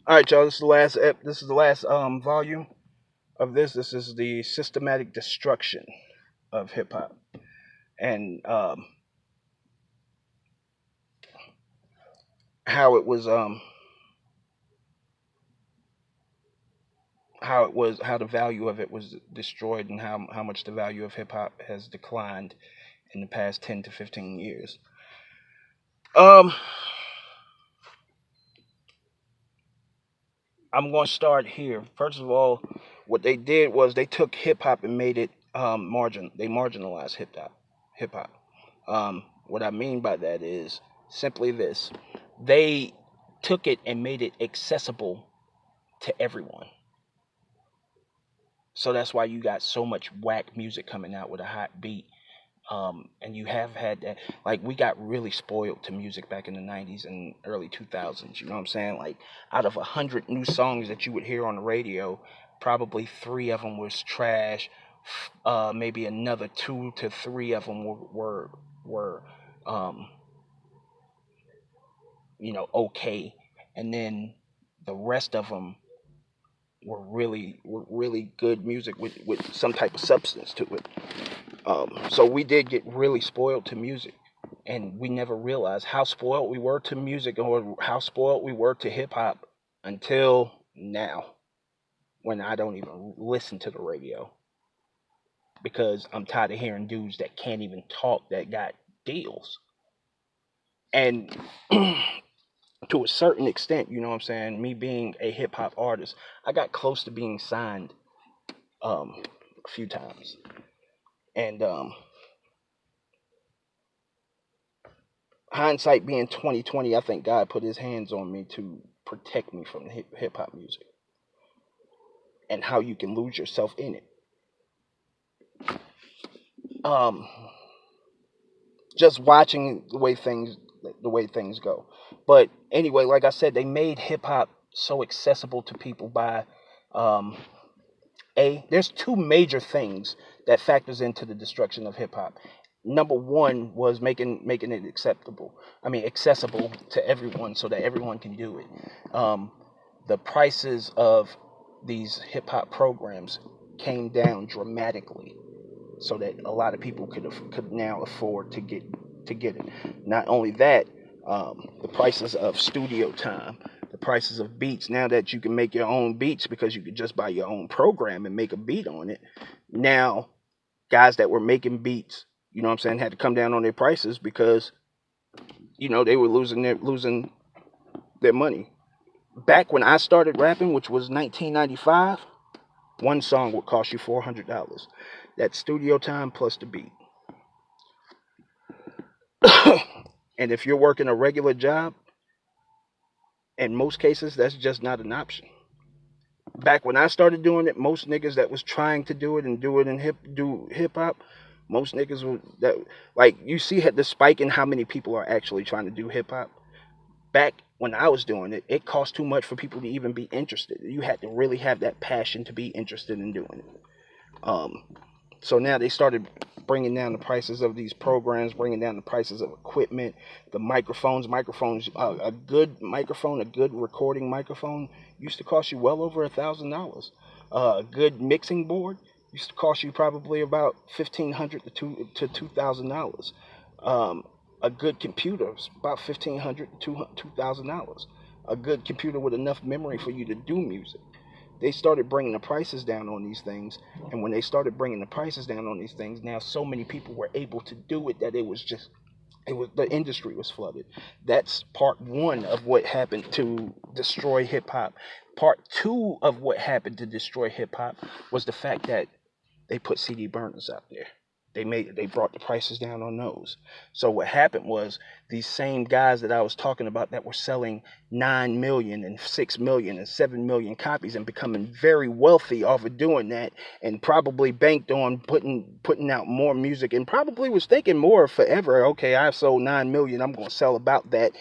All right, y'all. This is the last volume of this. This is the systematic destruction of hip hop, and how it was how the value of it was destroyed, and how much the value of hip hop has declined in the past 10 to 15 years. Um, I'm going to start here. First of all, what they did was they took hip hop and made it They marginalized hip hop. Hip hop. What I mean by that is simply this: they took it and made it accessible to everyone. So that's why you got so much whack music coming out with a hot beat. And you have had that, like, we got really spoiled to music back in the 90s and early 2000s. You know what I'm saying? Like, out of 100 new songs that you would hear on the radio, probably three of them was trash. Maybe another two to three of them were um, okay, and then the rest of them were really good music with some type of substance to it. So we did get really spoiled to music, and we never realized how spoiled we were to music, or how spoiled we were to hip hop, until now, when I don't even listen to the radio because I'm tired of hearing dudes that can't even talk that got deals. And to a certain extent, you know what I'm saying, me being a hip hop artist, I got close to being signed a few times. And hindsight being 2020, I think God put his hands on me to protect me from hip hop music and how you can lose yourself in it. Um, just watching the way things go. But anyway, like I said, they made hip hop so accessible to people by um, there's two major things that factors into the destruction of hip hop. Number one was making it acceptable. I mean, accessible to everyone so that everyone can do it. Um, the prices of these hip hop programs came down dramatically, so that a lot of people could now afford to get it. Not only that, the prices of studio time, the prices of beats. Now that you can make your own beats because you could just buy your own program and make a beat on it. Now, guys that were making beats, you know what I'm saying, had to come down on their prices because they were losing their money. Back when I started rapping, which was 1995, one song would cost you $400. That's studio time plus the beat. And if you're working a regular job, in most cases, that's just not an option. Back when I started doing it, most niggas that was trying to do it and do hip hop, most niggas were that, like, you see the spike in how many people are actually trying to do hip hop. Back when I was doing it, it cost too much for people to even be interested. You had to really have that passion to be interested in doing it. Um, So now they started bringing down the prices of these programs, bringing down the prices of equipment, the microphones. A good microphone, a good recording microphone, used to cost you well over $1,000. A good mixing board used to cost you probably about $1,500 to $2,000. Um, a good computer is about $1,500 to $2,000. A good computer with enough memory for you to do music. They started bringing the prices down on these things, and when they started bringing the prices down on these things, now so many people were able to do it that the industry was flooded. That's part one of what happened to destroy hip hop. Part two of what happened to destroy hip hop was the fact that they put CD burners out there. They brought the prices down on those. So what happened was, these same guys that I was talking about that were selling 9 million and 6 million and 7 million copies and becoming very wealthy off of doing that, and probably banked on putting out more music, and probably was thinking more forever. Okay, I sold 9 million, I'm going to sell about that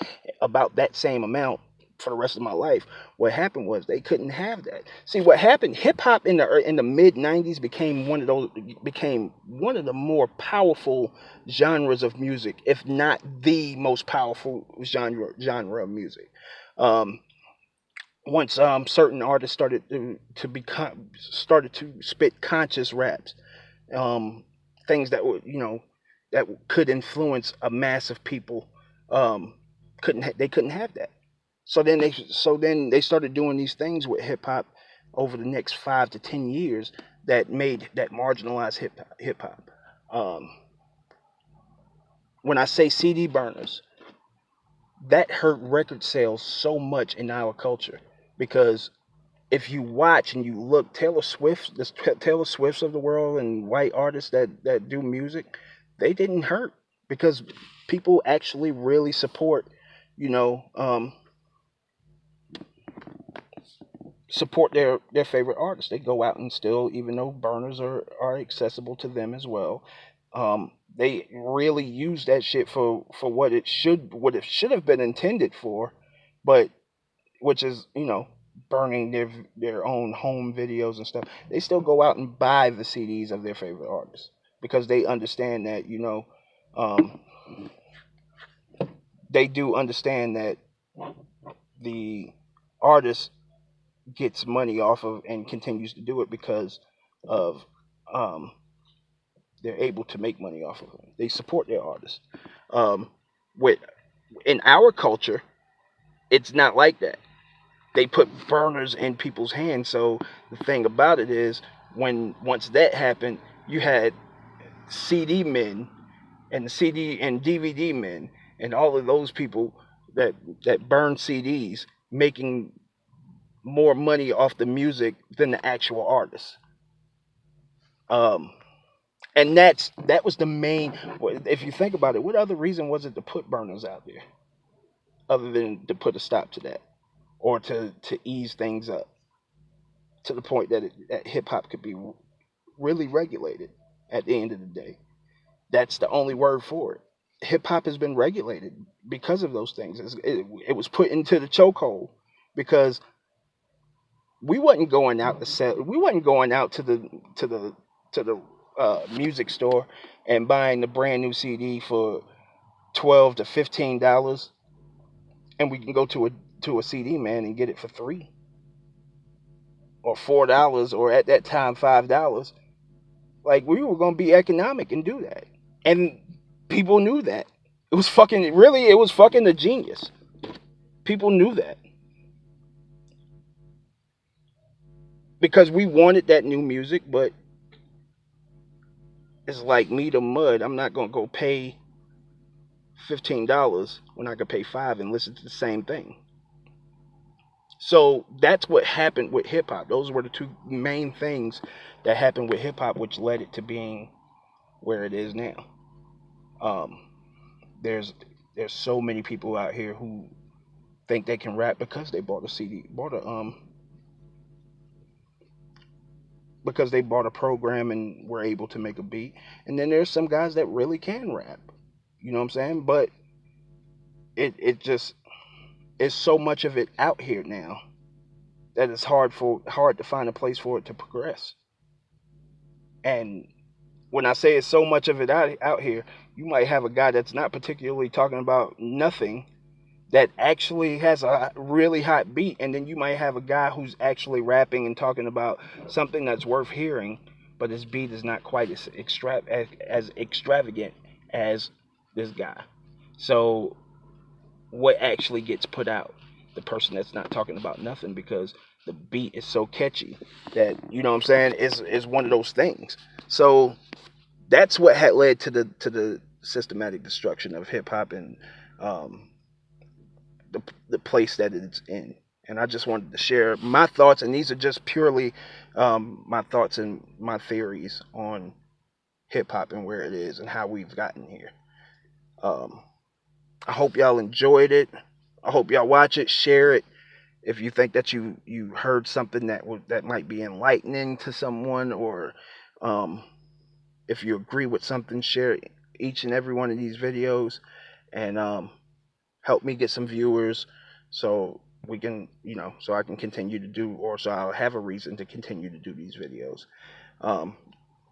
same amount for the rest of my life. What happened was they couldn't have that. See, what happened? Hip hop in the mid '90s became one of the more powerful genres of music, if not the most powerful genre of music. Um, once certain artists started to spit conscious raps, um, things that would, that could influence a mass of people, um, they couldn't have that. So then they started doing these things with hip hop over the next 5 to 10 years that marginalized hip hop. Um, when I say CD burners, that hurt record sales so much in our culture because if you watch and you look, Taylor Swifts of the world and white artists that do music, they didn't hurt because people actually really support, you know, support their favorite artists. They go out and still, even though burners are accessible to them as well, they really use that shit for what it should have been intended for, but which is, burning their own home videos and stuff. They still go out and buy the CDs of their favorite artists because they understand that, um, they do understand that the artist gets money off of and continues to do it because of, um, they're able to make money off of it. They support their artists. Um, with in our culture, it's not like that. They put burners in people's hands. So the thing about it is, when once that happened, you had CD men and the CD and DVD men and all of those people that burn CDs making more money off the music than the actual artist. Um, and that was the main. If you think about it, what other reason was it to put burners out there other than to put a stop to that or to ease things up to the point that hip hop could be really regulated at the end of the day. That's the only word for it. Hip hop has been regulated because of those things. It was put into the chokehold because we wasn't going out to sell. We wasn't going out to the music store and buying the brand new CD for $12 to $15, and we can go to a CD man and get it for $3 or $4 or at that time $5. Like we were gonna be economic and do that, and people knew that. It was fucking a genius. People knew that because we wanted that new music, but it's like meat or mud. I'm not gonna go pay $15 when I could pay five and listen to the same thing. So that's what happened with hip hop. Those were the two main things that happened with hip hop, which led it to being where it is now. Um, there's there's so many people out here who think they can rap because they bought a CD, because they bought a program and were able to make a beat. And then there's some guys that really can rap. You know what I'm saying? But it just it's so much of it out here now that it's hard to find a place for it to progress. And when I say it's so much of it out here, you might have a guy that's not particularly talking about nothing that actually has a really hot beat, and then you might have a guy who's actually rapping and talking about something that's worth hearing, but his beat is not quite as extravagant as this guy. So what actually gets put out? The person that's not talking about nothing because the beat is so catchy that, you know what I'm saying, is one of those things. So that's what had led to the systematic destruction of hip hop and, um, the place that it's in. And I just wanted to share my thoughts, and these are just purely, my thoughts and my theories on hip hop and where it is and how we've gotten here. Um, I hope y'all enjoyed it. I hope y'all watch it, share it. If you think that you heard something that might be enlightening to someone, or, um, if you agree with something, share each and every one of these videos, and, help me get some viewers, so we can, so I can continue to do, or so I'll have a reason to continue to do these videos. Um,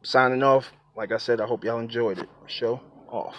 Signing off. Like I said, I hope y'all enjoyed it. Show off.